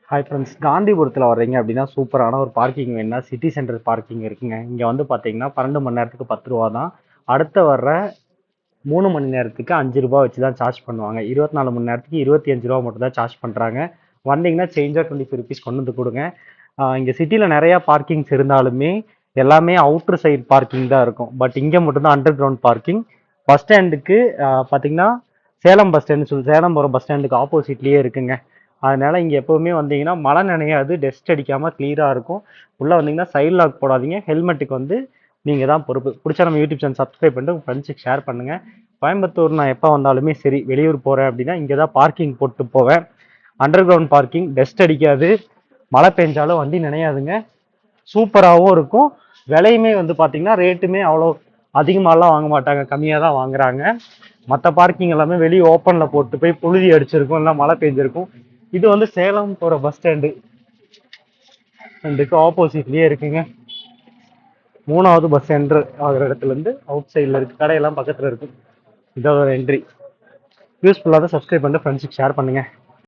Hi friends, காந்திபுரத்தில் வர்றீங்க அப்படின்னா சூப்பரான ஒரு பார்க்கிங் வேணும்னா சிட்டி சென்டர் பார்க்கிங் இருக்குங்க. இங்கே வந்து பார்த்தீங்கன்னா 12 மணி நேரத்துக்கு 10 ரூபா தான். அடுத்த வர்ற 3 மணி நேரத்துக்கு 5 ரூபா வச்சு தான் சார்ஜ் பண்ணுவாங்க. 24 மணி நேரத்துக்கு 25 ரூபா மட்டும் தான் சார்ஜ் பண்ணுறாங்க. வந்தீங்கன்னா சேஞ்சாக 25 ருபீஸ் கொண்டு வந்து கொடுங்க. இங்கே சிட்டியில் நிறையா பார்க்கிங்ஸ் இருந்தாலுமே எல்லாமே அவுட்ரு சைடு பார்க்கிங் தான் இருக்கும். பட் இங்கே மட்டும்தான் அண்டர் கிரவுண்ட் பார்க்கிங். பஸ் ஸ்டாண்டுக்கு பார்த்தீங்கன்னா சேலம் பஸ் ஸ்டாண்டு சேலம் போகிற பஸ் ஸ்டாண்டுக்கு ஆப்போசிட்லேயே இருக்குங்க. அதனால இங்கே எப்போவுமே வந்தீங்கன்னா மழை நனையாது, டஸ்ட் அடிக்காமல் கிளியராக இருக்கும். உள்ளே வந்தீங்கன்னா சைட் லாக் போடாதீங்க. ஹெல்மெட்டுக்கு வந்து நீங்கள் தான் பொறுப்பு. பிடிச்சா நம்ம யூடியூப் சேனல் சப்ஸ்கிரைப் பண்ணிட்டு உங்கள் ஃப்ரெண்ட்ஸுக்கு ஷேர் பண்ணுங்கள். கோயம்புத்தூர் நான் எப்போ வந்தாலுமே சரி, வெளியூர் போகிறேன் அப்படின்னா இங்கே தான் பார்க்கிங் போட்டு போவேன். அண்டர் கிரவுண்ட் பார்க்கிங், டஸ்ட் அடிக்காது, மழை பெஞ்சாலும் வண்டி நினையாதுங்க. சூப்பராகவும் இருக்கும். விலையுமே வந்து பார்த்தீங்கன்னா ரேட்டுமே அவ்வளோ அதிகமாகலாம் வாங்க மாட்டாங்க, கம்மியாக தான் வாங்குறாங்க. மற்ற பார்க்கிங் எல்லாமே வெளியே ஓப்பனில் போட்டு போய் புழுதி அடிச்சிருக்கும், இல்லை மழை பெஞ்சிருக்கும். இது வந்து சேலம் போகிற பஸ் ஸ்டாண்டுக்கு ஆப்போசிட்லேயே இருக்குங்க. 3வது பஸ் என்ட்ரு ஆகிற இடத்துலேருந்து அவுட் சைடில் இருக்குது, கடையெல்லாம் பக்கத்தில் இருக்குது. இதோட என்ட்ரி. யூஸ்ஃபுல்லாக தான், சப்ஸ்கிரைப் பண்ணிட்டு ஃப்ரெண்ட்ஸுக்கு ஷேர் பண்ணுங்கள்.